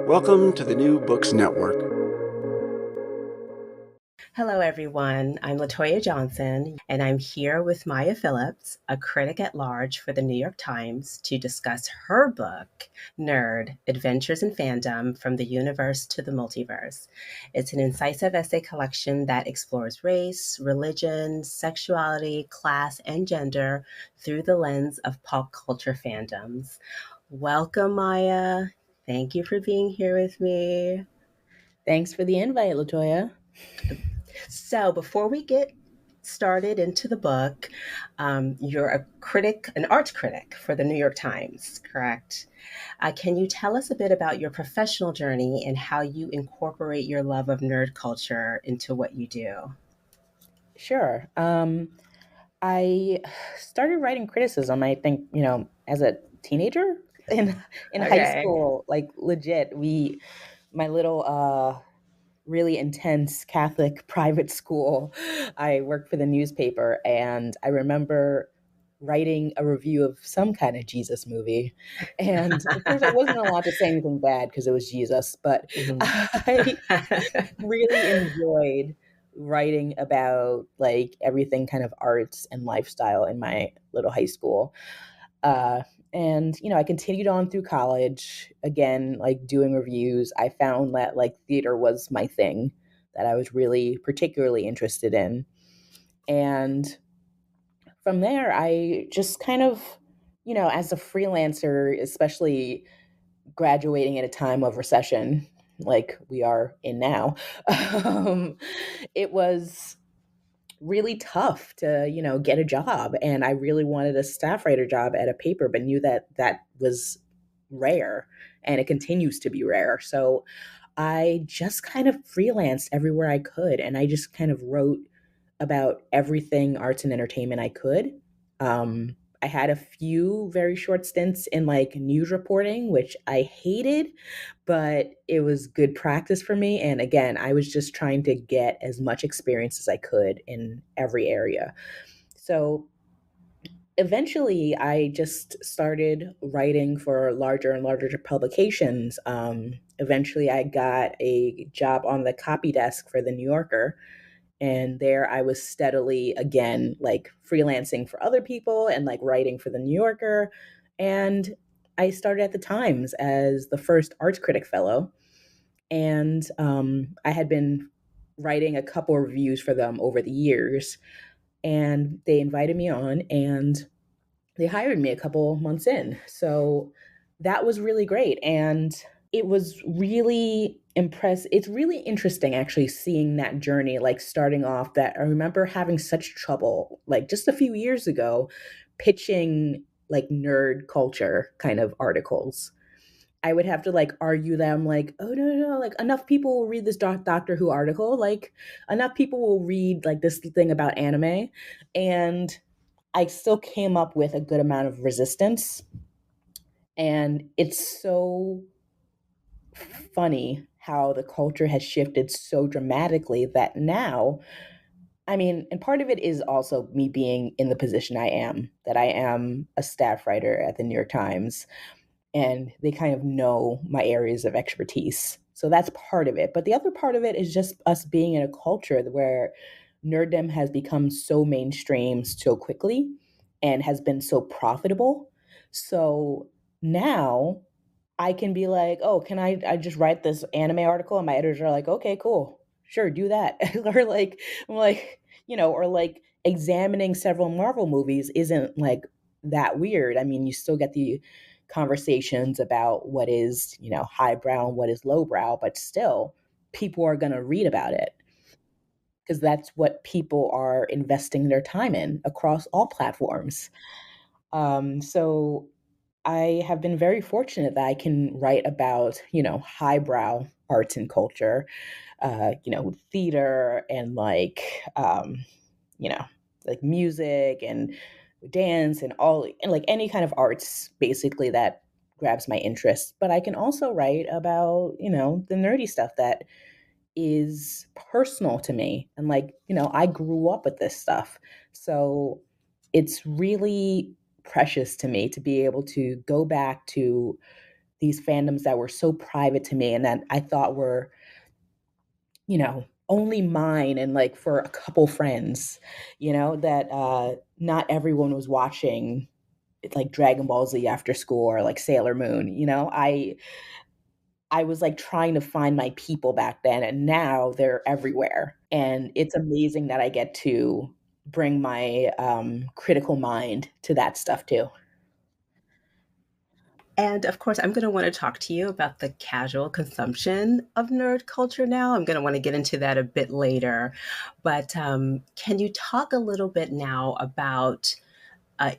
Welcome to the New Books Network. Hello, everyone. I'm Latoya Johnson, and I'm here with Maya Phillips, a critic at large for the New York Times, to discuss her book, Nerd Adventures in Fandom From the Universe to the Multiverse. It's an incisive essay collection that explores race, religion, sexuality, class, and gender through the lens of pop culture fandoms. Welcome, Maya. Thank you for being here with me. Thanks for the invite, Latoya. So before we get started into the book, you're a critic, an arts critic for the New York Times, correct? Can you tell us a bit about your professional journey and how you incorporate your love of nerd culture into what you do? Sure. I started writing criticism, I think, as a teenager in high Okay. school, like legit. My little really intense Catholic private school, I worked for the newspaper, and I remember writing a review of some kind of Jesus movie. And of course, I wasn't allowed to say anything bad because it was Jesus, but Mhm. I really enjoyed writing about like everything kind of arts and lifestyle in my little high school. Uh, and I continued on through college, again, like doing reviews. I found that like theater was my thing that I was really particularly interested in. And from there, I just kind of, as a freelancer, especially graduating at a time of recession like we are in now, um, it was really tough to, get a job. And I really wanted a staff writer job at a paper, but knew that that was rare and it continues to be rare. So I just kind of freelanced everywhere I could. And I just kind of wrote about everything arts and entertainment I could. Um, I had a few very short stints in like news reporting, which I hated, but it was good practice for me. And again, I was just trying to get as much experience as I could in every area. So eventually, I just started writing for larger and larger publications. Eventually, I got a job on the copy desk for the New Yorker, and there I was steadily again like freelancing for other people and like writing for the New Yorker. And I started at the Times as the first arts critic fellow, and I had been writing a couple of reviews for them over the years, and they invited me on and they hired me a couple months in. So that was really great. And it was really impressive. It's really interesting actually seeing that journey, like starting off that I remember having such trouble, like just a few years ago, pitching like nerd culture kind of articles. I would have to like argue them like, oh no, like enough people will read this Doctor Who article, like enough people will read like this thing about anime. And I still came up with a good amount of resistance. And it's so funny how the culture has shifted so dramatically that now, I mean, and part of it is also me being in the position I am, that I am a staff writer at the New York Times, and they kind of know my areas of expertise. So that's part of it. But the other part of it is just us being in a culture where nerddom has become so mainstream so quickly and has been so profitable. So now I can be like, oh, can I just write this anime article? And my editors are like, okay, cool. Sure, do that. Or like, I'm like, or like examining several Marvel movies isn't like that weird. I mean, you still get the conversations about what is, highbrow and what is lowbrow, but still people are going to read about it because that's what people are investing their time in across all platforms. So I have been very fortunate that I can write about, highbrow arts and culture, theater and you know, like music and dance and all, and like any kind of arts basically that grabs my interest. But I can also write about, the nerdy stuff that is personal to me. And like, I grew up with this stuff. So it's really precious to me to be able to go back to these fandoms that were so private to me and that I thought were, only mine and like for a couple friends, that not everyone was watching like Dragon Ball Z after school or like Sailor Moon. I was like trying to find my people back then, and now they're everywhere. And it's amazing that I get to bring my critical mind to that stuff too. And of course, I'm going to want to talk to you about the casual consumption of nerd culture now. I'm going to want to get into that a bit later. But can you talk a little bit now about uh,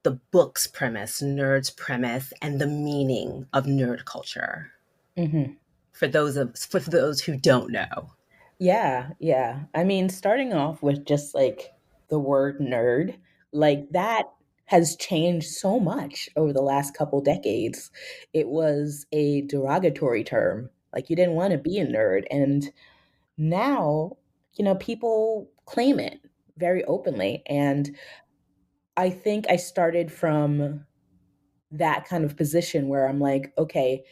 the book's premise, nerd's premise, and the meaning of nerd culture Hmm. for those who don't know? Yeah, yeah. I mean, starting off with just like the word nerd, like that has changed so much over the last couple decades. It was a derogatory term. Like you didn't want to be a nerd. And now, people claim it very openly. And I think I started from that kind of position where I'm like, okay,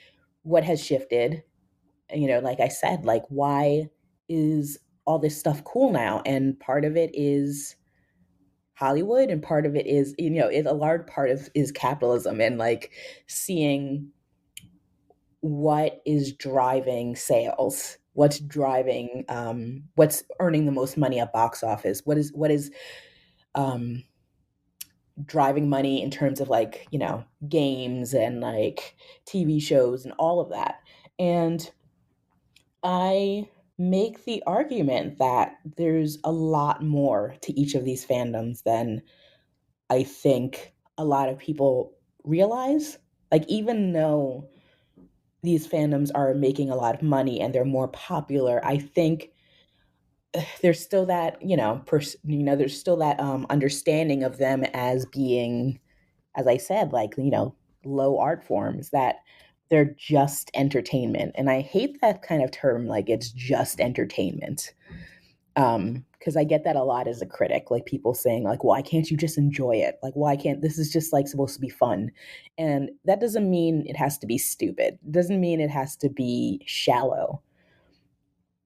what has shifted? Like I said, like why is all this stuff cool now? And part of it is Hollywood, and part of it is, a large part of is capitalism and like seeing what is driving sales, what's earning the most money at box office, what is um driving money in terms of like, games and like TV shows and all of that. And I make the argument that there's a lot more to each of these fandoms than I think a lot of people realize. Like, even though these fandoms are making a lot of money and they're more popular, I think there's still that, there's still that understanding of them as being, as I said, like, low art forms, that they're just entertainment. And I hate that kind of term, like it's just entertainment. Because I get that a lot as a critic, like people saying, like, why can't you just enjoy it? Like, why can't this is just like supposed to be fun? And that doesn't mean it has to be stupid. It doesn't mean it has to be shallow.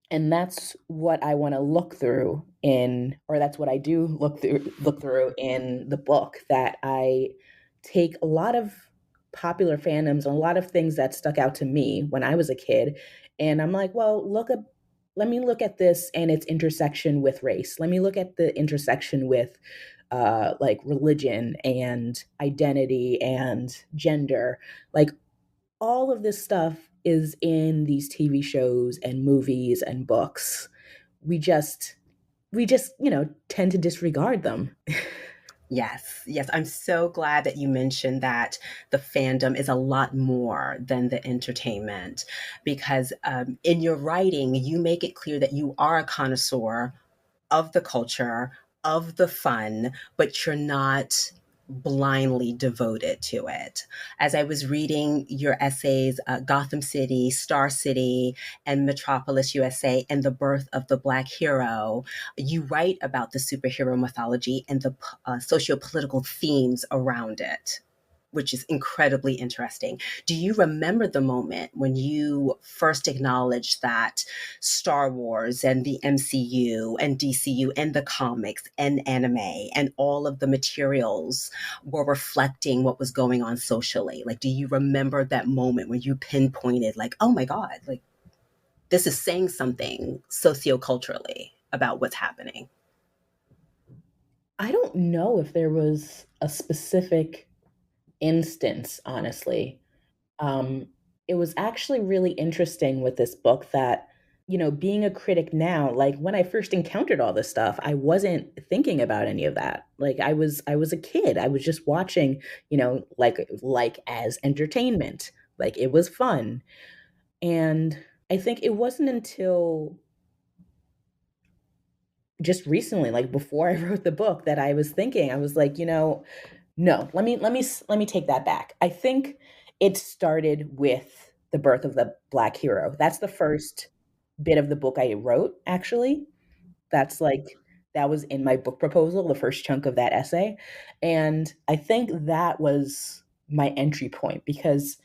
And that's what I want to look through in, or that's what I do look through in the book, that I take a lot of popular fandoms and a lot of things that stuck out to me when I was a kid, and I'm like, well, let me look at this and its intersection with race. Let me look at the intersection with like religion and identity and gender. Like all of this stuff is in these TV shows and movies and books. We just tend to disregard them. Yes, yes. I'm so glad that you mentioned that the fandom is a lot more than the entertainment because in your writing, you make it clear that you are a connoisseur of the culture, of the fun, but you're not blindly devoted to it. As I was reading your essays, Gotham City, Star City, and Metropolis, USA, and the birth of the Black hero, you write about the superhero mythology and the socio-political themes around it, which is incredibly interesting. Do you remember the moment when you first acknowledged that Star Wars and the MCU and DCU and the comics and anime and all of the materials were reflecting what was going on socially? Like, do you remember that moment when you pinpointed, like, oh my God, like, this is saying something socioculturally about what's happening? I don't know if there was a specific instance, honestly. Um, it was actually really interesting with this book that, being a critic now, like when I first encountered all this stuff, I wasn't thinking about any of that. Like I was a kid. I was just watching, like as entertainment. Like it was fun. And I think it wasn't until just recently, like before I wrote the book, that I was thinking, I was like, no, let me take that back. I think it started with the birth of the Black hero. That's the first bit of the book I wrote, actually. That's like that was in my book proposal, the first chunk of that essay. And I think that was my entry point because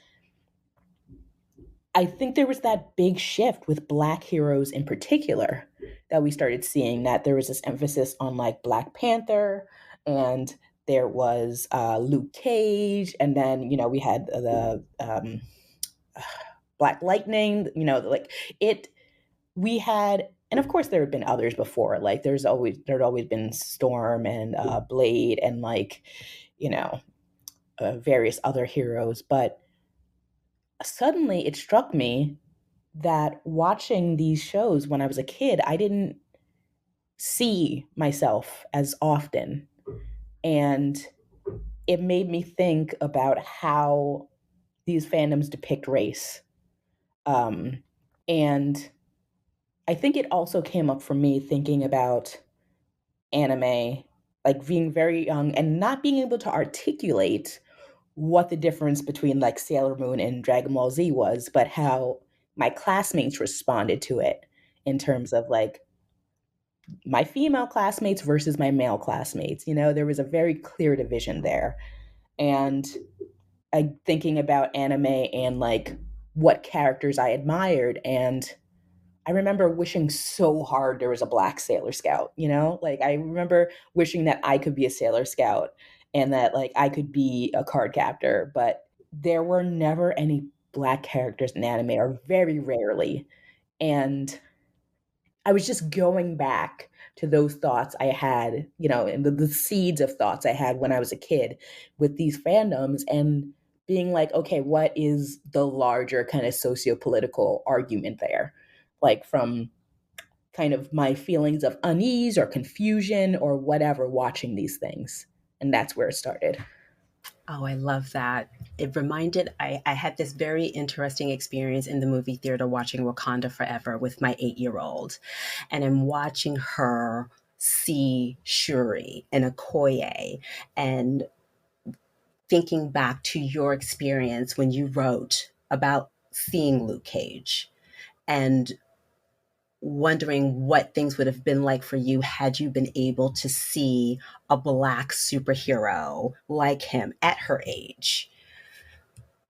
I think there was that big shift with Black heroes in particular that we started seeing, that there was this emphasis on like Black Panther, and there was Luke Cage, and then we had the Black Lightning. Like it. We had, and of course there had been others before. Like there'd always been Storm and Blade and like you know various other heroes, but suddenly it struck me that watching these shows when I was a kid, I didn't see myself as often. And it made me think about how these fandoms depict race. Um, and I think it also came up for me thinking about anime, like being very young and not being able to articulate what the difference between like Sailor Moon and Dragon Ball Z was, but how my classmates responded to it in terms of like my female classmates versus my male classmates. There was a very clear division there. And I thinking about anime and like what characters I admired, and I remember wishing so hard there was a Black Sailor Scout, Like I remember wishing that I could be a Sailor Scout and that like I could be a card captor, but there were never any Black characters in anime, or very rarely. And I was just going back to those thoughts I had, and the seeds of thoughts I had when I was a kid with these fandoms, and being like, okay, what is the larger kind of socio-political argument there? Like from kind of my feelings of unease or confusion or whatever watching these things. And that's where it started. Oh, I love that. It reminded, I had this very interesting experience in the movie theater watching Wakanda Forever with my 8-year-old. And I'm watching her see Shuri and Okoye, and thinking back to your experience when you wrote about seeing Luke Cage, and wondering what things would have been like for you had you been able to see a Black superhero like him at her age,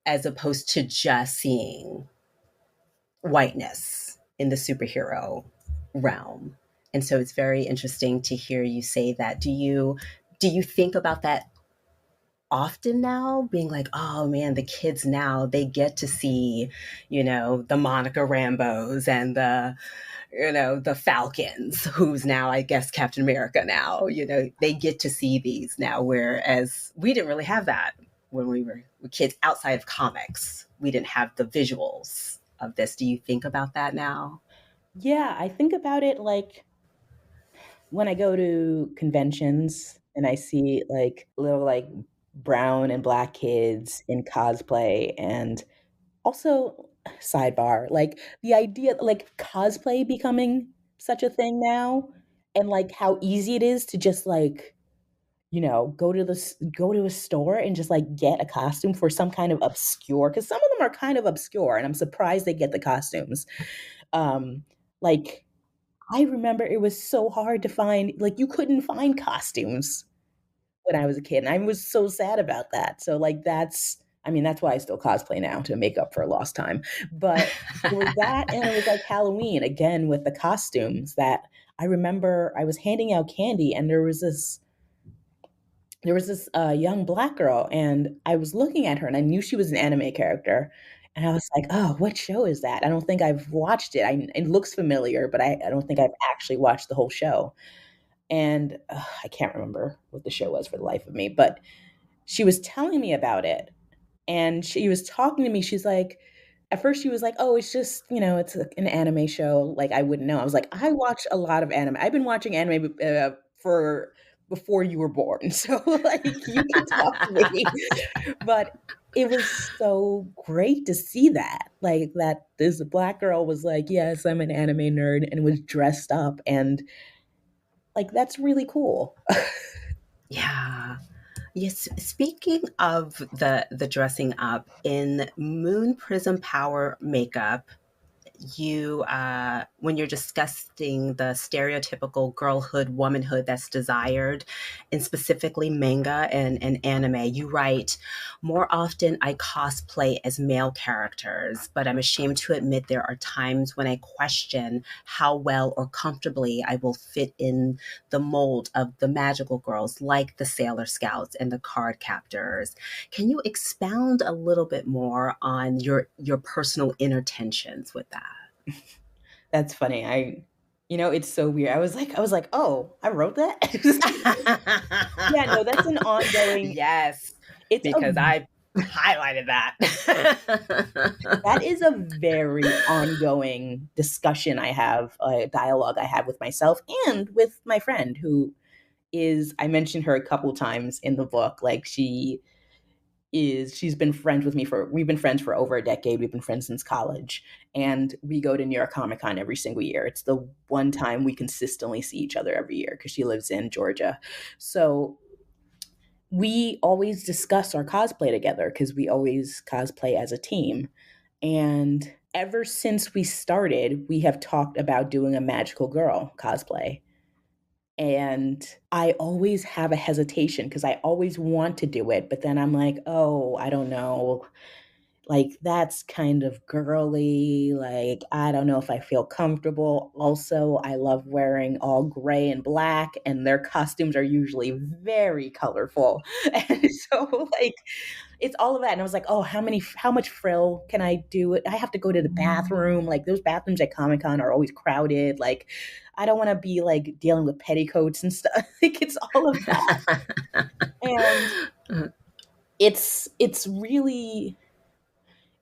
as opposed to just seeing whiteness in the superhero realm. And so it's very interesting to hear you say that. Do you think about that often now, being like, oh man, the kids now, they get to see, the Monica Rambos and the Falcons, who's now, I guess, Captain America now, they get to see these now, whereas we didn't really have that when we were kids outside of comics. We didn't have the visuals of this. Do you think about that now? Yeah, I think about it like when I go to conventions and I see like little like brown and Black kids in cosplay, and also sidebar, like the idea like cosplay becoming such a thing now, and like how easy it is to just like go to a store and just like get a costume for some kind of obscure, because some of them are kind of obscure, and I'm surprised they get the costumes. Um, like I remember it was so hard to find, like you couldn't find costumes when I was a kid, and I was so sad about that. So like I mean, that's why I still cosplay now, to make up for lost time. But it was that, and it was like Halloween again with the costumes, that I remember I was handing out candy, and there was this young Black girl, and I was looking at her, and I knew she was an anime character. And I was like, oh, what show is that? I don't think I've watched it. It looks familiar, but I don't think I've actually watched the whole show. And I can't remember what the show was for the life of me, but she was telling me about it, and she was talking to me. She's like, at first she was like, "Oh, it's just it's an anime show." Like I wouldn't know. I was like, "I watch a lot of anime. I've been watching anime for before you were born, so like you can talk to me." But it was so great to see that, like that this Black girl was like, "Yes, I'm an anime nerd," and was dressed up, and like that's really cool. Yeah. Yes, speaking of the dressing up in Moon Prism Power makeup, when you're discussing the stereotypical girlhood, womanhood that's desired in specifically manga and anime, you write, more often I cosplay as male characters, but I'm ashamed to admit there are times when I question how well or comfortably I will fit in the mold of the magical girls like the Sailor Scouts and the card captors. Can you expound a little bit more on your personal inner tensions with that? That's funny. It's so weird. I was like, "Oh, I wrote that?" Yeah, no, that's an ongoing Yes, it's a because I highlighted that. that is a very ongoing discussion I have, a dialogue I have with myself and with my friend who is I mentioned her a couple times in the book. Like she's been friends with me for we've been friends for over a decade. We've been friends since college. And we go to New York Comic Con every single year. It's the one time we consistently see each other every year because she lives in Georgia. So we always discuss our cosplay together because we always cosplay as a team. And ever since we started, we have talked about doing a magical girl cosplay. And I always have a hesitation because I always want to do it, but then I'm like, oh, I don't know. Like, that's kind of girly. Like, I don't know if I feel comfortable. Also, I love wearing all gray and black, and their costumes are usually very colorful. And so, like, it's all of that. And I was like, oh, how much frill can I do? I have to go to the bathroom. Like, those bathrooms at Comic Con are always crowded. Like, I don't want to be like dealing with petticoats and stuff. Like, it's all of that. And it's really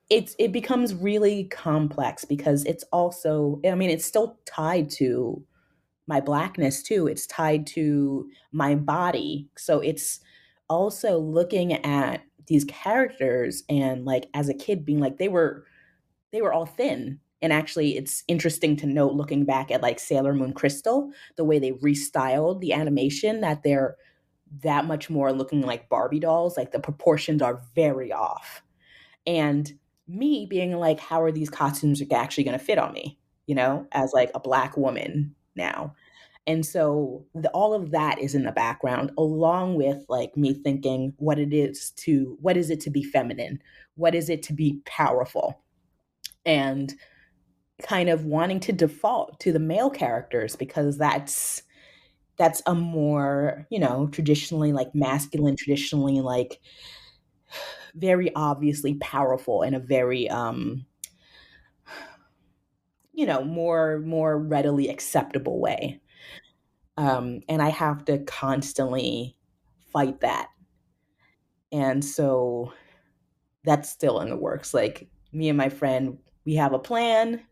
it becomes really complex because it's also, I mean, it's still tied to my blackness too. It's tied to my body. So it's also looking at these characters and like as a kid being like they were all thin. And actually it's interesting to note looking back at like Sailor Moon Crystal, the way they restyled the animation, that they're that much more looking like Barbie dolls. Like the proportions are very off. And me being like, how are these costumes actually going to fit on me, as like a black woman now? And so all of that is in the background, along with like me thinking what is it to be feminine? What is it to be powerful? And kind of wanting to default to the male characters because that's a more, traditionally like masculine, traditionally like very obviously powerful and a very more readily acceptable way. And I have to constantly fight that. And so that's still in the works. Like me and my friend, we have a plan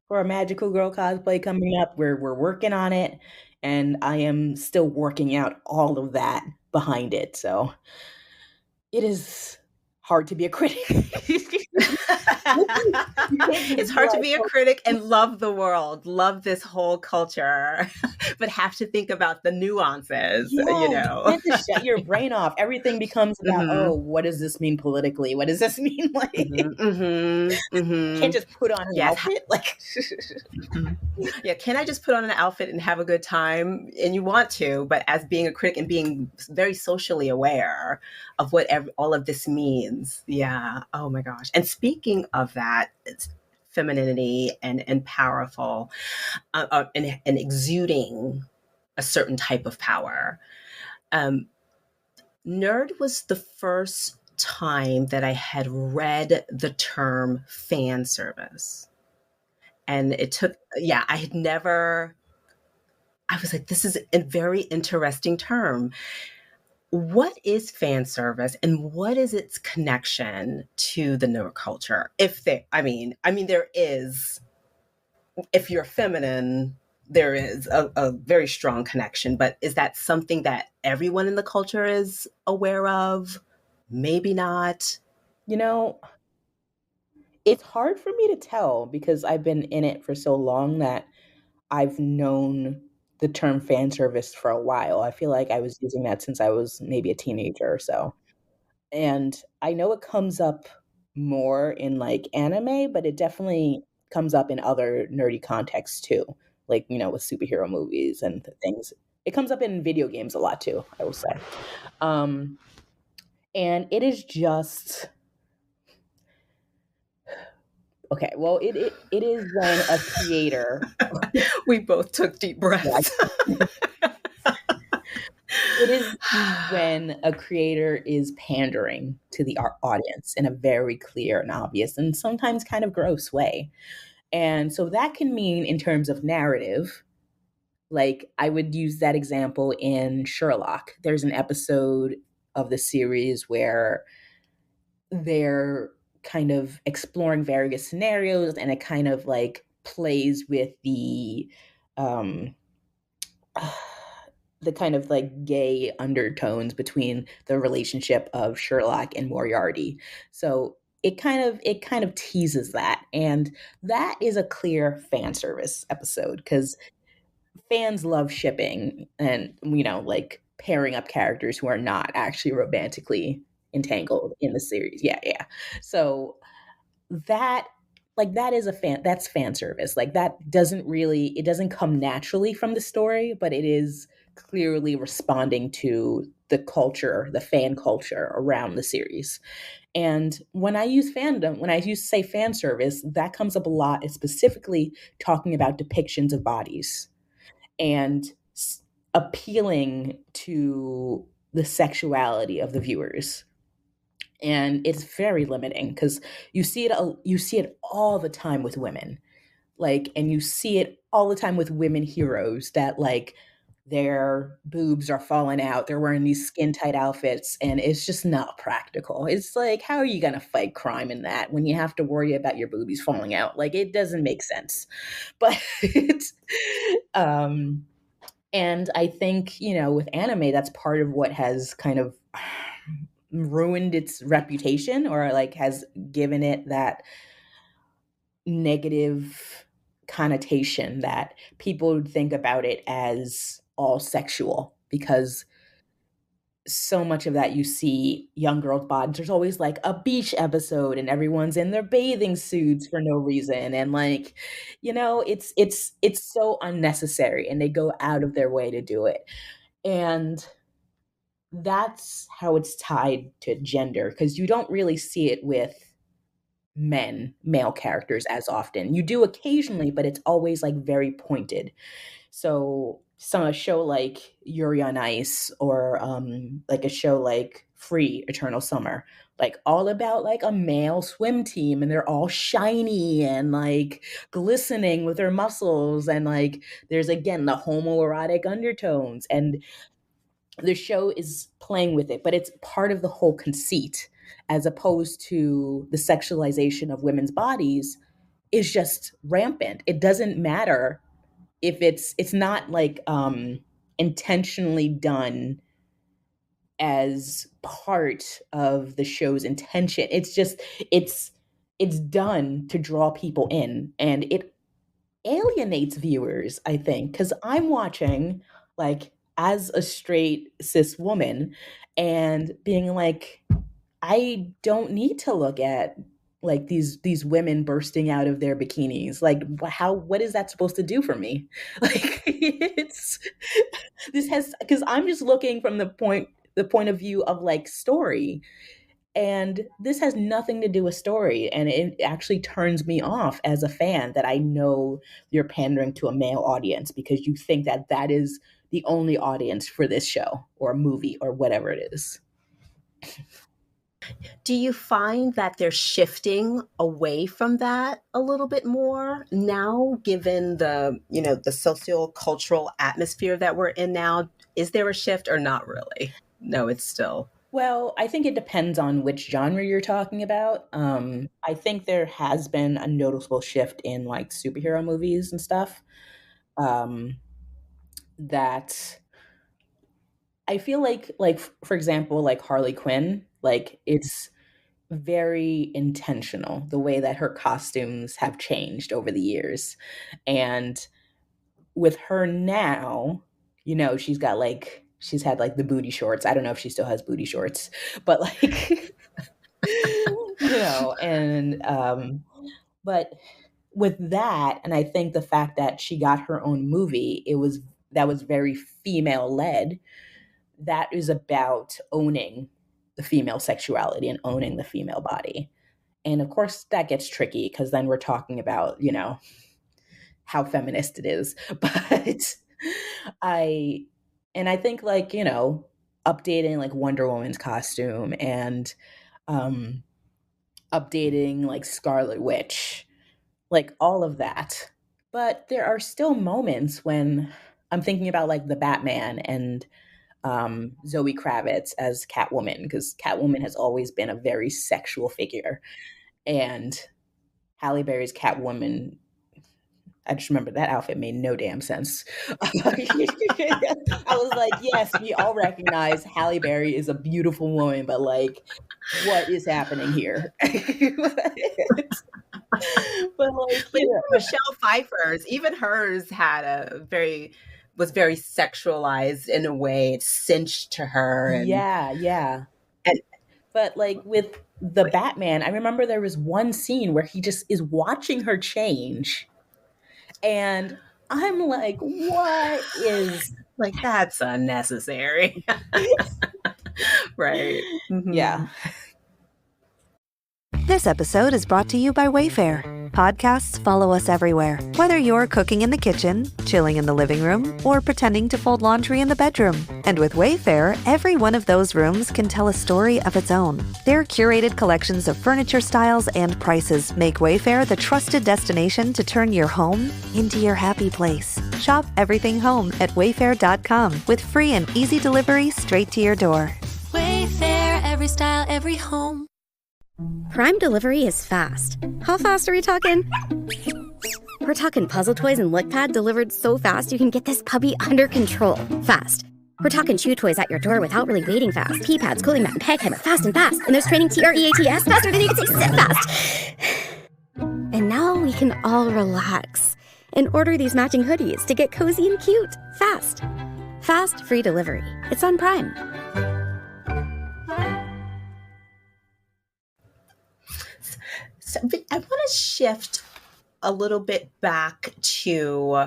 for a magical girl cosplay coming up. We're working on it, and I am still working out all of that behind it. So it is hard to be a critic. You can't just It's be hard to like, be a oh, critic and love the world, love this whole culture, but have to think about the nuances, yeah, you can't just shut your brain off. Everything becomes about, oh, Mhm, what does this mean politically? What does this mean? Like, mhm, mhm, can't mhm. just put on an Yes. outfit. Like, Mhm. Yeah, can I just put on an outfit and have a good time? And you want to, but as being a critic and being very socially aware of what all of this means. Yeah. Oh my gosh. And speaking of that, it's femininity and powerful and exuding a certain type of power. Um, Nerd was the first time that I had read the term fan service. And it took, yeah, I had never, I was like, this is a very interesting term. What is fan service and what is its connection to the nerd culture? If there, I mean, there is, if you're feminine, there is a very strong connection, but is that something that everyone in the culture is aware of? Maybe not. you know, it's hard for me to tell because I've been in it for so long that I've known the term fan service for a while. I feel like I was using that since I was maybe a teenager or so. And I know it comes up more in like anime, but it definitely comes up in other nerdy contexts too, like, with superhero movies and things. It comes up in video games a lot too, I will say. Um, and it is just okay. Well, it is when a creator. We both took deep breaths. It is when a creator is pandering to the audience in a very clear and obvious and sometimes kind of gross way. And so that can mean in terms of narrative, like I would use that example in Sherlock. There's an episode of the series where they're kind of exploring various scenarios and it kind of like plays with um the kind of like gay undertones between the relationship of Sherlock and Moriarty. So it kind of teases that, and that is a clear fan service episode because fans love shipping and like pairing up characters who are not actually romantically entangled in the series. Yeah, yeah. So that that is that's fan service. Like that it doesn't come naturally from the story, but it is clearly responding to the culture, the fan culture around the series. And when I use say fan service, that comes up a lot, is specifically talking about depictions of bodies and appealing to the sexuality of the viewers. And it's very limiting because you see it all the time with women, like, and you see it all the time with women heroes that like their boobs are falling out, they're wearing these skin tight outfits, and it's just not practical. It's like, how are you going to fight crime in that when you have to worry about your boobies falling out? Like, it doesn't make sense. But it's and I think, with anime, that's part of what has kind of ruined its reputation, or like has given it that negative connotation that people would think about it as all sexual, because so much of that you see young girls' bodies. There's always like a beach episode and everyone's in their bathing suits for no reason. And like, it's so unnecessary and they go out of their way to do it. And that's how it's tied to gender, because you don't really see it with male characters as often. You do occasionally, but it's always like very pointed. So a show like Yuri on Ice, or like a show like Free Eternal Summer, like all about like a male swim team, and they're all shiny and like glistening with their muscles, and like there's again the homoerotic undertones, and the show is playing with it, but it's part of the whole conceit, as opposed to the sexualization of women's bodies is just rampant. It doesn't matter if it's not like intentionally done as part of the show's intention. It's just it's done to draw people in, and it alienates viewers, I think, because I'm watching like as a straight cis woman and being like, I don't need to look at like these women bursting out of their bikinis. Like, what is that supposed to do for me? Like, it's this has, because I'm just looking from the point of view of like story, and this has nothing to do with story, and it actually turns me off as a fan that I know you're pandering to a male audience because you think that that is the only audience for this show or movie or whatever it is. Do you find that they're shifting away from that a little bit more now, given the sociocultural atmosphere that we're in now? Is there a shift or not really? No, it's still. Well, I think it depends on which genre you're talking about. I think there has been a noticeable shift in like superhero movies and stuff. Um, that I feel like for example, like Harley Quinn, like it's very intentional the way that her costumes have changed over the years. And with her now, she's had like the booty shorts. I don't know if she still has booty shorts, but like and but with that, and I think the fact that she got her own movie, that was very female led. That is about owning the female sexuality and owning the female body. And of course, that gets tricky because then we're talking about, how feminist it is. But I, and I think like, updating like Wonder Woman's costume and um, updating like Scarlet Witch, like all of that. But there are still moments when I'm thinking about like the Batman and Zoe Kravitz as Catwoman, because Catwoman has always been a very sexual figure. And Halle Berry's Catwoman, I just remember that outfit made no damn sense. I was like, yes, we all recognize Halle Berry is a beautiful woman, but like, what is happening here? But like, But even Michelle Pfeiffer's, even hers had was very sexualized in a way. It cinched to her. yeah. And But like with the Batman, I remember there was one scene where he just is watching her change. And I'm like, what is like, that's unnecessary. Right. Mm-hmm. Yeah. This episode is brought to you by Wayfair. Podcasts follow us everywhere, whether you're cooking in the kitchen, chilling in the living room, or pretending to fold laundry in the bedroom. And with Wayfair, every one of those rooms can tell a story of its own. Their curated collections of furniture styles and prices make Wayfair the trusted destination to turn your home into your happy place. Shop everything home at wayfair.com with free and easy delivery straight to your door. Wayfair, every style, every home. Prime delivery is fast. How fast are we talking? We're talking puzzle toys and lick-pad delivered so fast you can get this puppy under control. Fast. We're talking chew toys at your door without really waiting fast. Pee pads, cooling mat, and peg hammer, fast and fast. And there's training TREATS faster than you can say sit fast. And now we can all relax and order these matching hoodies to get cozy and cute. Fast. Fast free delivery. It's on Prime. So I want to shift a little bit back to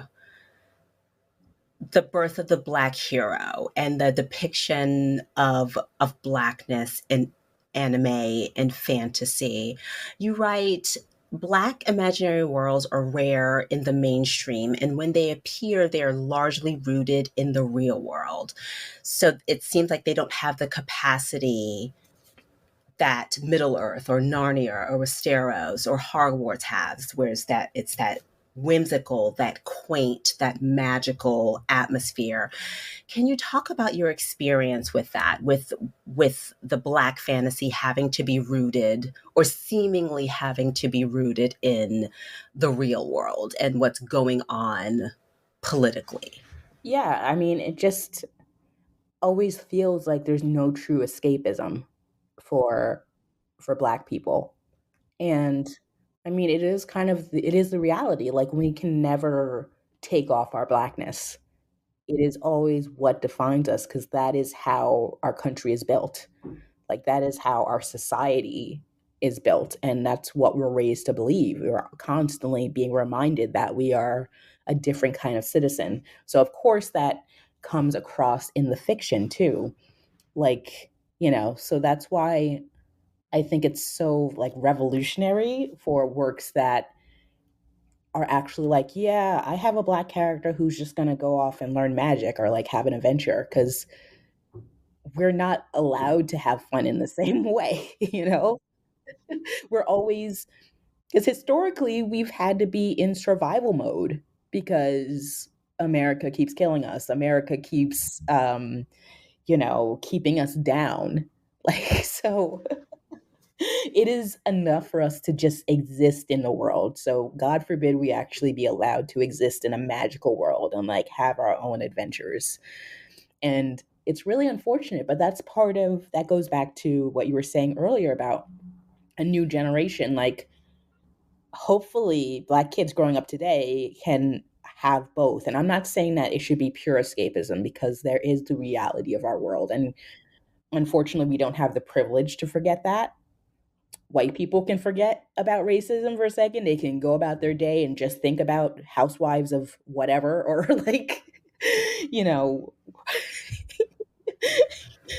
the birth of the Black hero and the depiction of Blackness in anime and fantasy. You write, Black imaginary worlds are rare in the mainstream, and when they appear, they are largely rooted in the real world. So it seems like they don't have the capacity that Middle Earth or Narnia or Westeros or Hogwarts has, whereas it's that whimsical, that quaint, that magical atmosphere. Can you talk about your experience with that, with the Black fantasy having to be rooted or seemingly having to be rooted in the real world and what's going on politically? Yeah, I mean, it just always feels like there's no true escapism for Black people. And I mean, it is the reality. Like, we can never take off our Blackness. It is always what defines us, because that is how our country is built. Like, that is how our society is built. And that's what we're raised to believe. We're constantly being reminded that we are a different kind of citizen. So of course that comes across in the fiction too. Like, so that's why I think it's so like revolutionary for works that are actually like, yeah, I have a Black character who's just going to go off and learn magic or like have an adventure, because we're not allowed to have fun in the same way, We're always, because historically we've had to be in survival mode because America keeps killing us. America keeps, keeping us down. Like, so it is enough for us to just exist in the world. So God forbid we actually be allowed to exist in a magical world and like have our own adventures. And it's really unfortunate, but that goes back to what you were saying earlier about a new generation. Like, hopefully Black kids growing up today can have both. And I'm not saying that it should be pure escapism, because there is the reality of our world. And unfortunately, we don't have the privilege to forget that. white people can forget about racism for a second. They can go about their day and just think about housewives of whatever, or like, you know,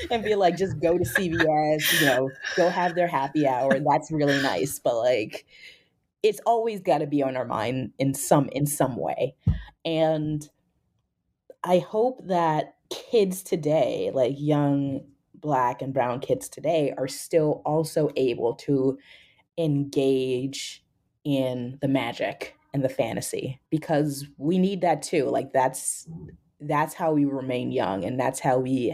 and be like, just go to CVS, go have their happy hour. That's really nice. But like, it's always got to be on our mind in some way. And I hope that kids today, like young Black and brown kids today, are still also able to engage in the magic and the fantasy, because we need that too. Like that's how we remain young, and that's how we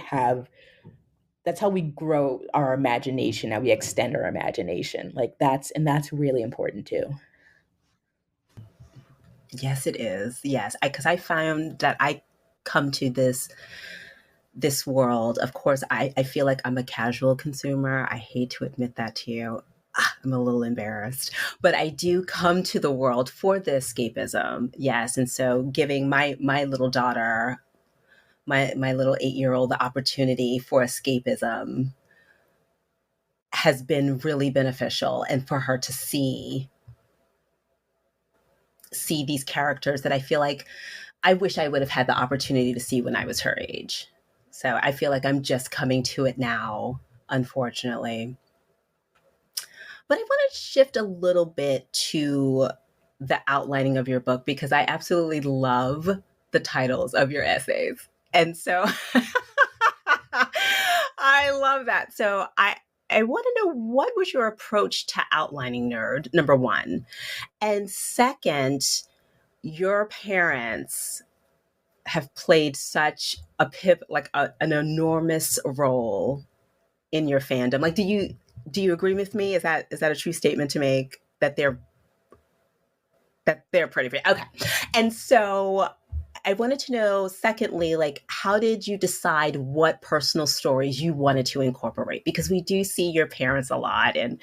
grow our imagination, how we extend our imagination. Like that's really important too. Yes, it is. Yes, because I found that I come to this world. Of course, I feel like I'm a casual consumer. I hate to admit that to you. I'm a little embarrassed, but I do come to the world for the escapism. Yes, and so giving my little daughter, my little 8-year-old, the opportunity for escapism has been really beneficial, and for her to see these characters that I feel like I wish I would have had the opportunity to see when I was her age. So I feel like I'm just coming to it now, unfortunately. But I want to shift a little bit to the outlining of your book, because I absolutely love the titles of your essays. And so I love that. So I want to know, what was your approach to outlining Nerd, number one? And second, your parents have played such a an enormous role in your fandom. Like, do you agree with me? Is that a true statement to make, that they're pretty free? Okay. And so I wanted to know, secondly, like, how did you decide what personal stories you wanted to incorporate? Because we do see your parents a lot in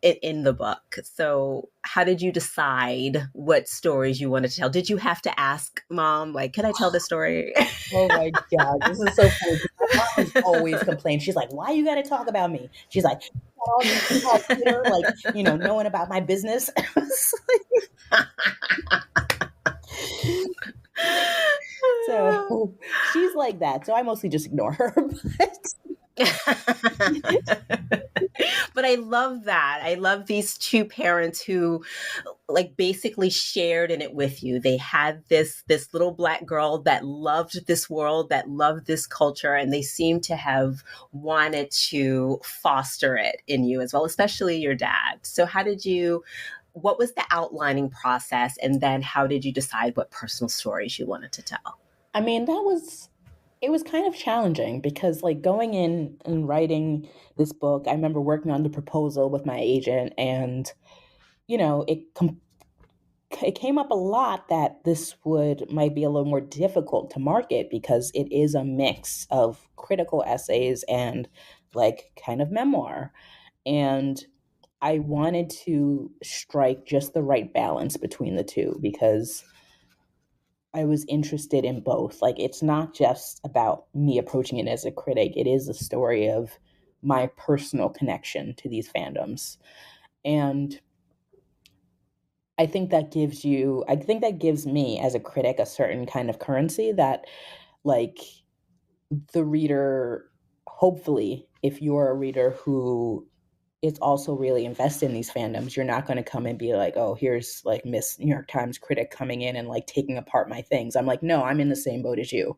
the book. So how did you decide what stories you wanted to tell? Did you have to ask mom, like, can I tell this story? Oh my God, this is so funny. My mom has always complained. She's like, why you got to talk about me? She's like, all you call Twitter, like, knowing about my business. So she's like that. So I mostly just ignore her. But I love that. I love these two parents who, like, basically shared in it with you. They had this little Black girl that loved this world, that loved this culture, and they seem to have wanted to foster it in you as well, especially your dad. So what was the outlining process? And then how did you decide what personal stories you wanted to tell? I mean, it was kind of challenging, because like going in and writing this book, I remember working on the proposal with my agent, and it came up a lot that this might be a little more difficult to market, because it is a mix of critical essays and like kind of memoir. And I wanted to strike just the right balance between the two, because I was interested in both. Like, it's not just about me approaching it as a critic, it is a story of my personal connection to these fandoms. And I think that gives me as a critic a certain kind of currency that, like, the reader, hopefully, if you're a reader who is also really invested in these fandoms, you're not going to come and be like, oh, here's like Miss New York Times critic coming in and like taking apart my things. I'm like, no, I'm in the same boat as you.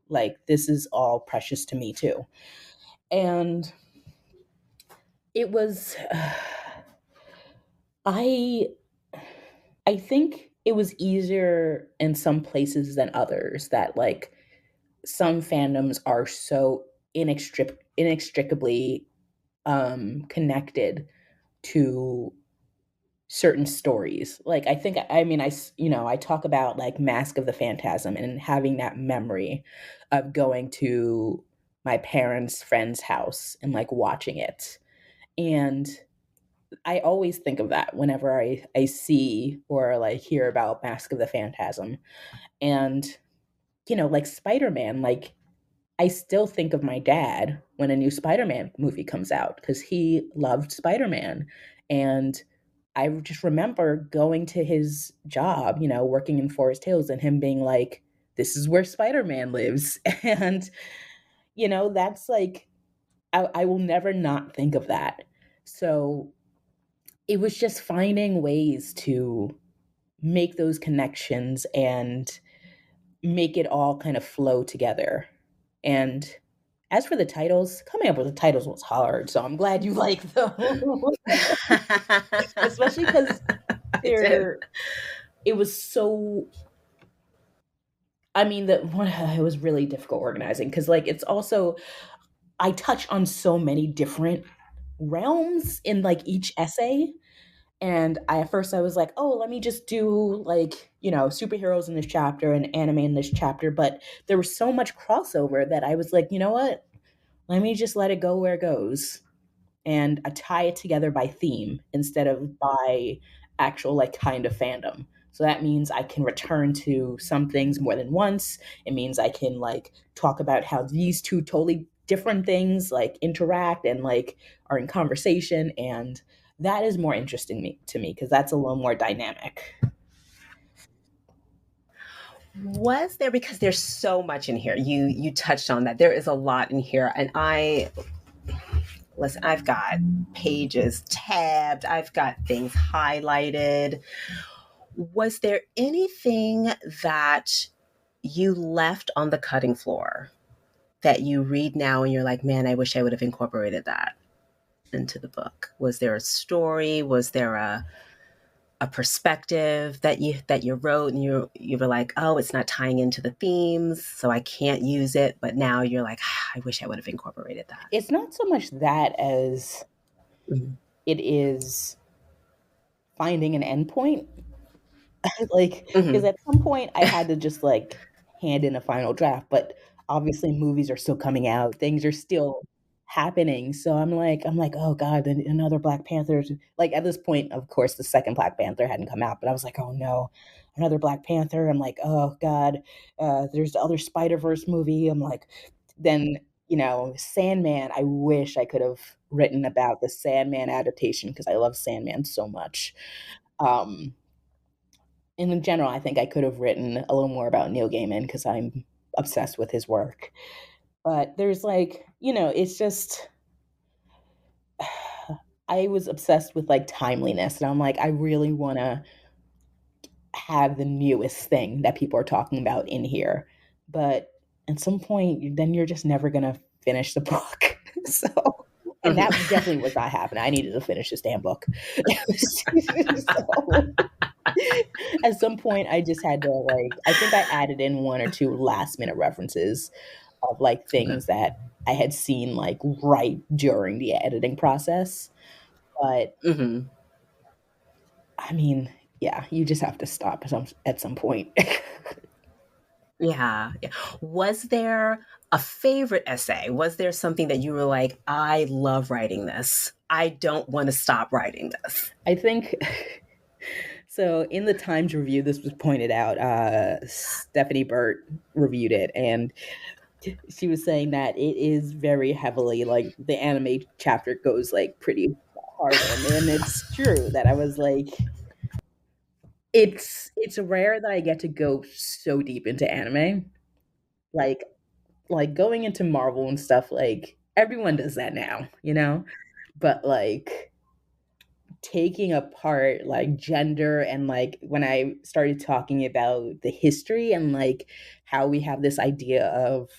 Like, this is all precious to me too. And it was, I think it was easier in some places than others, that like some fandoms are so inextricably connected to certain stories. Like, I talk about like Mask of the Phantasm and having that memory of going to my parents' friend's house and like watching it. And I always think of that whenever I see or like hear about Mask of the Phantasm. And like Spider-Man, like I still think of my dad when a new Spider-Man movie comes out because he loved Spider-Man. And I just remember going to his job, working in Forest Hills and him being like, this is where Spider-Man lives. And, that's like, I will never not think of that. So it was just finding ways to make those connections and make it all kind of flow together. And as for the titles, coming up with the titles was hard. So I'm glad you like them. Especially because it was so, it was really difficult organizing because like it's also, I touch on so many different realms in like each essay. And at first I was like, oh, let me just do like, superheroes in this chapter and anime in this chapter. But there was so much crossover that I was like, you know what? Let me just let it go where it goes. And I tie it together by theme instead of by actual like kind of fandom. So that means I can return to some things more than once. It means I can like talk about how these two totally different things like interact and like are in conversation, and that is more interesting to me because that's a little more dynamic. Was there, because there's so much in here, you touched on that, there is a lot in here, and listen, I've got pages tabbed, I've got things highlighted. Was there anything that you left on the cutting floor that you read now and you're like, man, I wish I would have incorporated that into the book? Was there a story? Was there a perspective that you wrote and you were like, oh, it's not tying into the themes, so I can't use it, but now you're like, I wish I would have incorporated that? It's not so much that as it is finding an endpoint. Like, because at some point I had to just like hand in a final draft, but obviously movies are still coming out, things are still happening. So I'm like, oh God, another Black Panther. Like at this point, of course, the second Black Panther hadn't come out, but I was like, oh no, another Black Panther. I'm like, oh God, there's the other Spider-Verse movie. I'm like, then Sandman. I wish I could have written about the Sandman adaptation because I love Sandman so much. And in general, I think I could have written a little more about Neil Gaiman because I'm obsessed with his work. But there's like, it's just, I was obsessed with like timeliness. And I'm like, I really want to have the newest thing that people are talking about in here. But at some point, then you're just never going to finish the book. So, and that definitely was not happening. I needed to finish this damn book. So, at some point I just had to like, I think I added in one or two last minute references of like things that I had seen like right during the editing process. But I mean, yeah, you just have to stop at some point. Yeah. Was there a favorite essay? Was there something that you were like, I love writing this, I don't want to stop writing this? I think so in the Times review, this was pointed out, Stephanie Burt reviewed it, and she was saying that it is very heavily like the anime chapter goes like pretty hard in, and it's true that I was like, it's rare that I get to go so deep into anime. Like going into Marvel and stuff, like everyone does that now, But like taking apart like gender and like when I started talking about the history and like how we have this idea of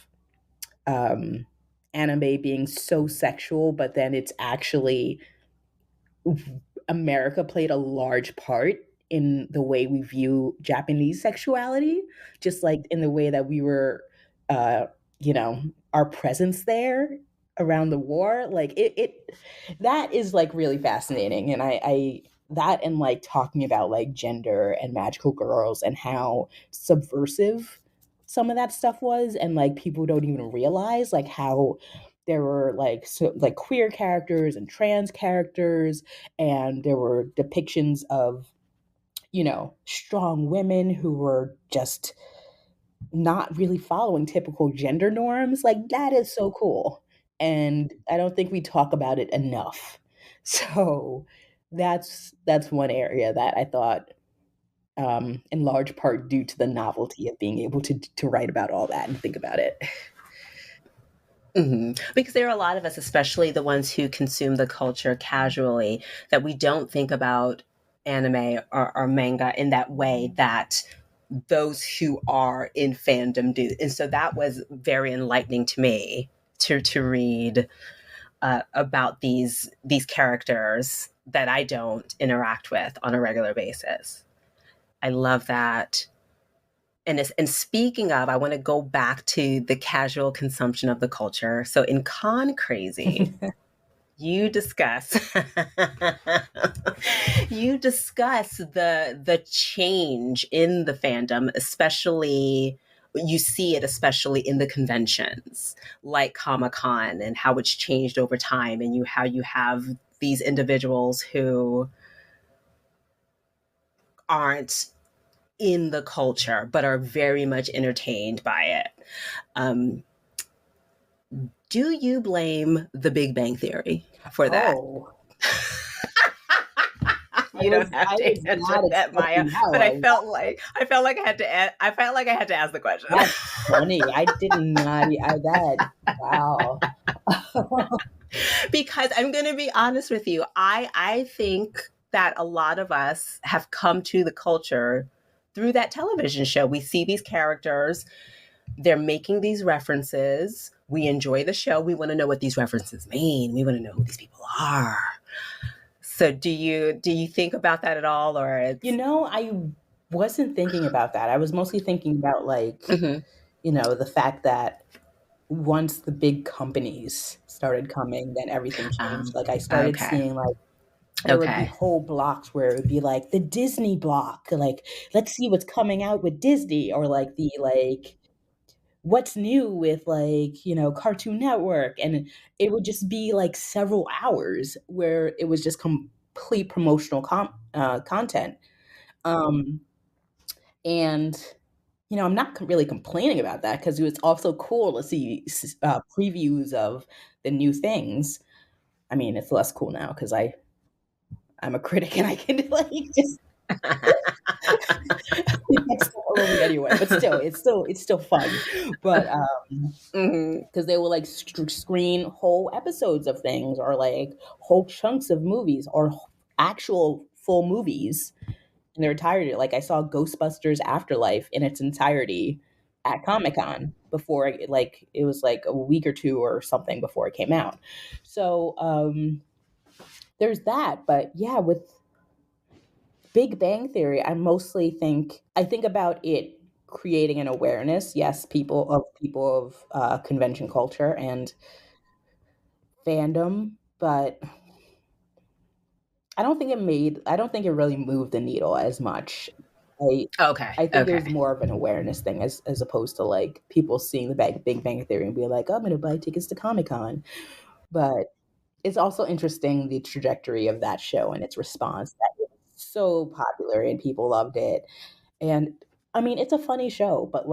anime being so sexual, but then it's actually America played a large part in the way we view Japanese sexuality, just like in the way that we were, uh, our presence there around the war. Like it that is like really fascinating. And I that and like talking about like gender and magical girls and how subversive some of that stuff was, and like people don't even realize like how there were like like queer characters and trans characters, and there were depictions of strong women who were just not really following typical gender norms. Like, that is so cool. And I don't think we talk about it enough. So that's one area that I thought, in large part due to the novelty of being able to write about all that and think about it. Because there are a lot of us, especially the ones who consume the culture casually, that we don't think about anime or manga in that way that those who are in fandom do. And so that was very enlightening to me to read about these characters that I don't interact with on a regular basis. I love that. And speaking of, I want to go back to the casual consumption of the culture. So in Con Crazy, you discuss the change in the fandom, especially you see it especially in the conventions like Comic-Con, and how it's changed over time, and how you have these individuals who aren't in the culture but are very much entertained by it. Do you blame The Big Bang Theory for that? Oh. You don't have to answer that, Maya. But I felt like I had to ask the question. That's funny. I did not. Wow. Because I'm going to be honest with you, I think that a lot of us have come to the culture through that television show. We see these characters, they're making these references. We enjoy the show. We want to know what these references mean. We want to know who these people are. So do you think about that at all? Or I wasn't thinking about that. I was mostly thinking about the fact that once the big companies started coming, then everything changed. Like, I started seeing there would be whole blocks where it would be like the Disney block, like, let's see what's coming out with Disney, or like the what's new with Cartoon Network, and it would just be like several hours where it was just complete promotional content. And I'm not really complaining about that, because it was also cool to see previews of the new things. I mean, it's less cool now because I'm a critic and I can just anyway, but still, it's still fun. But because they will screen whole episodes of things, or like whole chunks of movies, or actual full movies in their entirety. Like, I saw Ghostbusters Afterlife in its entirety at Comic-Con before it was like a week or two or something before it came out. So there's that. But yeah, with Big Bang Theory, I think about it creating an awareness, yes, people of convention culture and fandom, but I don't think it really moved the needle as much. I think there's more of an awareness thing as opposed to people seeing the Big Bang Theory and being like, oh, I'm going to buy tickets to Comic-Con. But it's also interesting, the trajectory of that show and its response. That was so popular and people loved it. And I mean, it's a funny show, but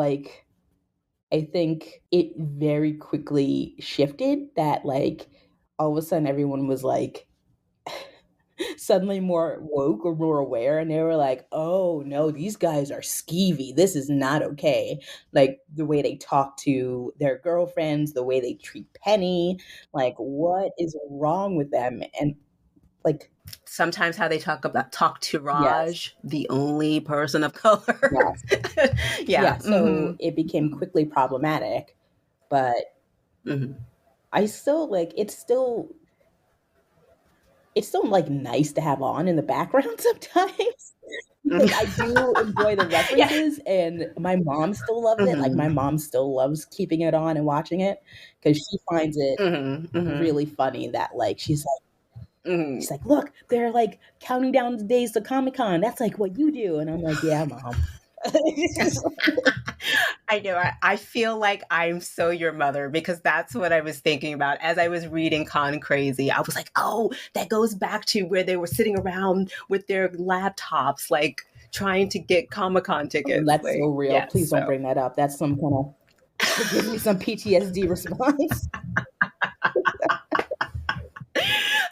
I think it very quickly shifted that all of a sudden everyone was suddenly more woke or more aware, and they were like, oh no, these guys are skeevy, this is not okay. Like, the way they talk to their girlfriends, the way they treat Penny, what is wrong with them? And sometimes how they talk to Raj, the only person of color. Yes. So it became quickly problematic, but I still it's still nice to have on in the background sometimes. Because I do enjoy the references, and my mom still loves it. Like, my mom still loves keeping it on and watching it, because she finds it really funny that she's like, look, they're counting down the days to Comic-Con. That's what you do. And I'm like, yeah, Mom. I know. I feel like I'm so your mother, because that's what I was thinking about as I was reading Con Crazy. I was like, oh, that goes back to where they were sitting around with their laptops, trying to get Comic-Con tickets. That's so real. Yeah, Please don't bring that up. That's some kind of, it gives me some PTSD response.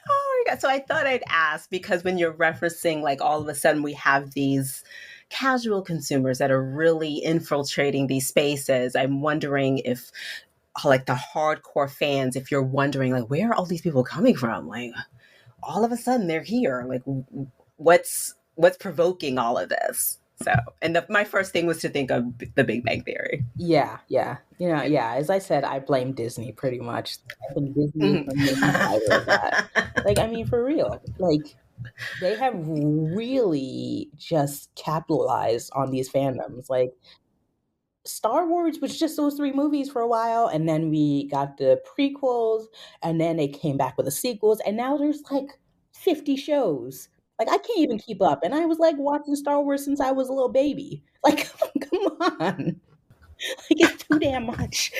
Oh my God. So I thought I'd ask, because when you're referencing, like, all of a sudden we have these casual consumers that are really infiltrating these spaces, I'm wondering if, like, the hardcore fans, if you're wondering, like, where are all these people coming from? Like, all of a sudden they're here. Like, what's provoking all of this? So, and my first thing was to think of The Big Bang Theory. Yeah. As I said, I blame Disney pretty much. I think Disney is the main driver of that. Like, I mean, for real. Like, they have really just capitalized on these fandoms. Like, Star Wars was just those 3 movies for a while, and then we got the prequels, and then they came back with the sequels, and now there's like 50 shows. Like, I can't even keep up. And I was like watching Star Wars since I was a little baby. Like, come on. Like, it's too damn much.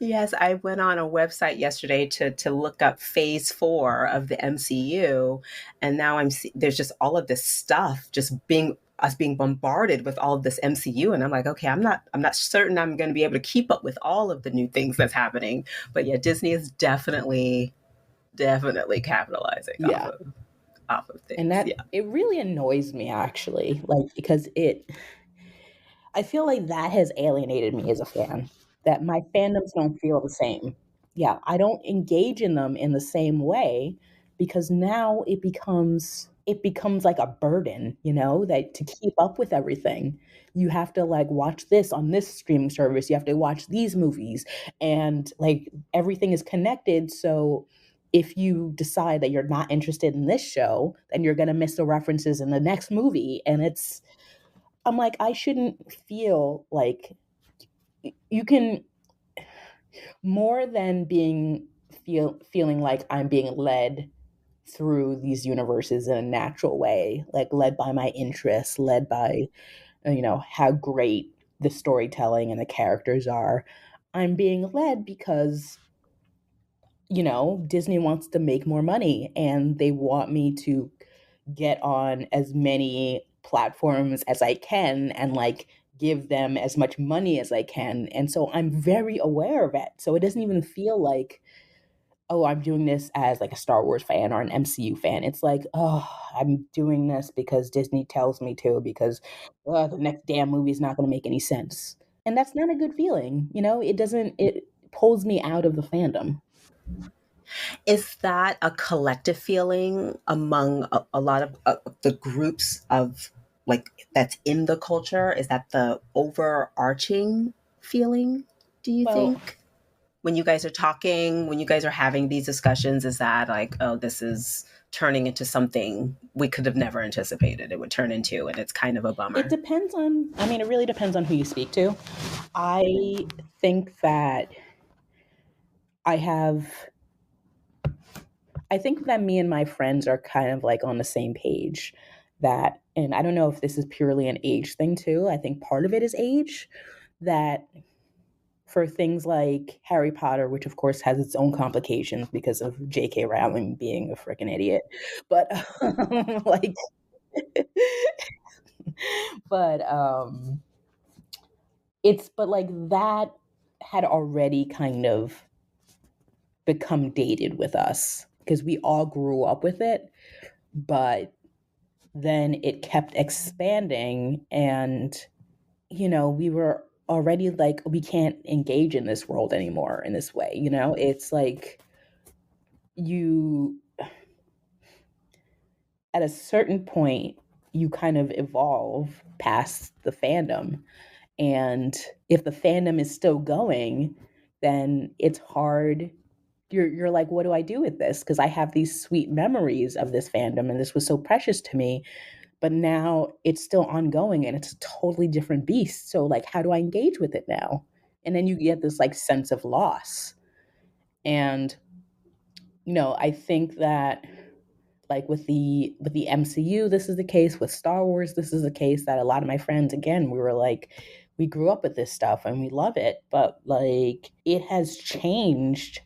Yes, I went on a website yesterday to look up Phase 4 of the MCU, and now there's just all of this stuff just being bombarded with all of this MCU, and I'm like, okay, I'm not certain I'm going to be able to keep up with all of the new things that's happening. But yeah, Disney is definitely capitalizing off of things. And that it really annoys me, actually, like, because I feel like that has alienated me as a fan, that my fandoms don't feel the same. Yeah, I don't engage in them in the same way, because now it becomes like a burden, that to keep up with everything, you have to like watch this on this streaming service, you have to watch these movies, and like everything is connected. So if you decide that you're not interested in this show, then you're going to miss the references in the next movie. And I'm like, I shouldn't feel like you can, more than feeling like I'm being led through these universes in a natural way, like led by my interests, led by, how great the storytelling and the characters are. I'm being led because, Disney wants to make more money, and they want me to get on as many platforms as I can and like give them as much money as I can. And so I'm very aware of it. So it doesn't even feel like, oh, I'm doing this as like a Star Wars fan or an MCU fan. It's like, oh, I'm doing this because Disney tells me to, because the next damn movie is not going to make any sense. And that's not a good feeling. It pulls me out of the fandom. Is that a collective feeling among a lot of the groups of, like, that's in the culture? Is that the overarching feeling, do you think? When you guys are talking, when you guys are having these discussions, is that like, oh, this is turning into something we could have never anticipated it would turn into, and it's kind of a bummer? It really depends on who you speak to. I think that me and my friends are kind of like on the same page, and I don't know if this is purely an age thing too. I think part of it is age, that for things like Harry Potter, which of course has its own complications because of J.K. Rowling being a freaking idiot, but like, but that had already kind of become dated with us because we all grew up with it, but then it kept expanding, and we were already like, we can't engage in this world anymore in this way. It's like, you at a certain point you kind of evolve past the fandom, and if the fandom is still going, then it's hard. You're like, what do I do with this? Because I have these sweet memories of this fandom, and this was so precious to me, but now it's still ongoing and it's a totally different beast. So like, how do I engage with it now? And then you get this like sense of loss. And I think that like with the MCU, this is the case. With Star Wars, this is the case, that a lot of my friends, again, we were like, we grew up with this stuff and we love it, but like, it has changed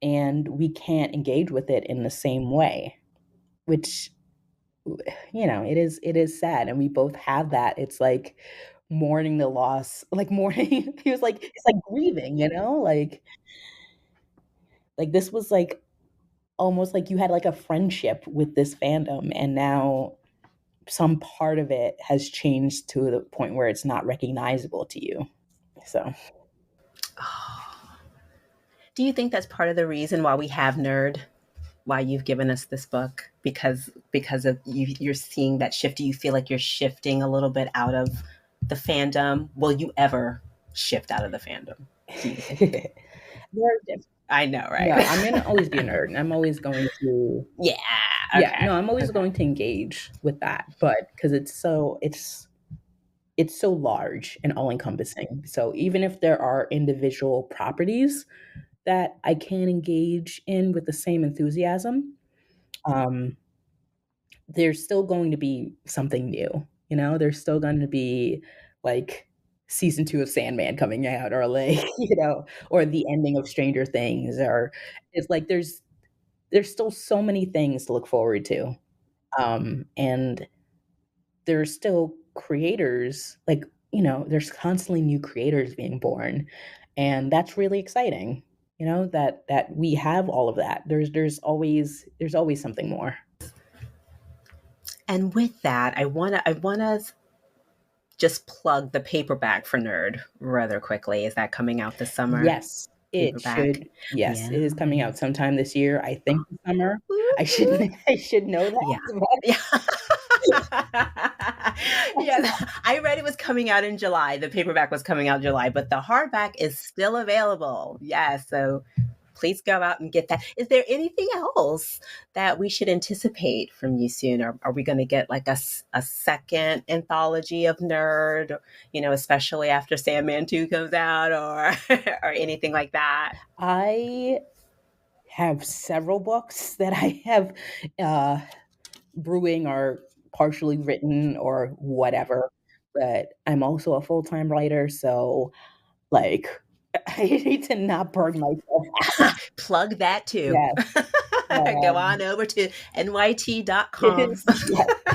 and we can't engage with it in the same way, which it is sad, and we both have that. It's like mourning the loss, like mourning. He was like, it's like grieving, like this was like almost like you had like a friendship with this fandom, and now some part of it has changed to the point where it's not recognizable to you. So Do you think that's part of the reason why we have Nerd? Why you've given us this book? Because of you're seeing that shift? Do you feel like you're shifting a little bit out of the fandom? Will you ever shift out of the fandom? Do you think? I know, right? No, I'm gonna always be a nerd, and I'm always going to. Yeah. Okay. Okay. Yeah. No, I'm always going to engage with that, but because it's so large and all encompassing. So even if there are individual properties that I can engage in with the same enthusiasm, um, there's still going to be something new. There's still going to be like season 2 of Sandman coming out, or like, or the ending of Stranger Things, or it's like there's still so many things to look forward to. And there's still creators, like, there's constantly new creators being born. And that's really exciting, that we have all of that. There's always something more. And with that, I wanna just plug the paperback for Nerd rather quickly. Is that coming out this summer? Yes, it Paperback. should. Yes, Yeah. it is coming out sometime this year. I think this summer. I should know that. Yeah. Yeah, I read it was coming out in July. The paperback was coming out in July, but the hardback is still available. Yeah, so please go out and get that. Is there anything else that we should anticipate from you soon? Are we going to get like a second anthology of Nerd, especially after Sandman 2 comes out, or or anything like that? I have several books that I have brewing or partially written or whatever, but I'm also a full-time writer, so like I need to not burn myself out. Plug that too. Yes. Go on over to nyt.com Yes,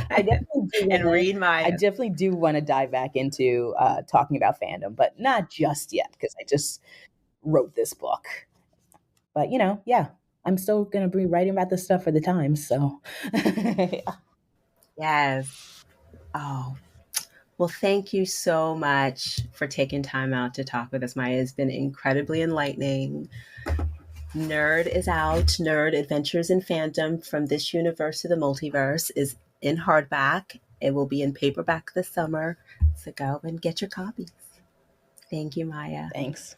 I definitely do and read Maya. I definitely do want to dive back into talking about fandom, but not just yet, because I just wrote this book. But yeah, I'm still gonna be writing about this stuff for the Times. So yes. Oh, well, thank you so much for taking time out to talk with us, Maya. It's been incredibly enlightening. Nerd is out. Nerd Adventures in Fandom from This Universe to the Multiverse is in hardback. It will be in paperback this summer. So go and get your copies. Thank you, Maya. Thanks.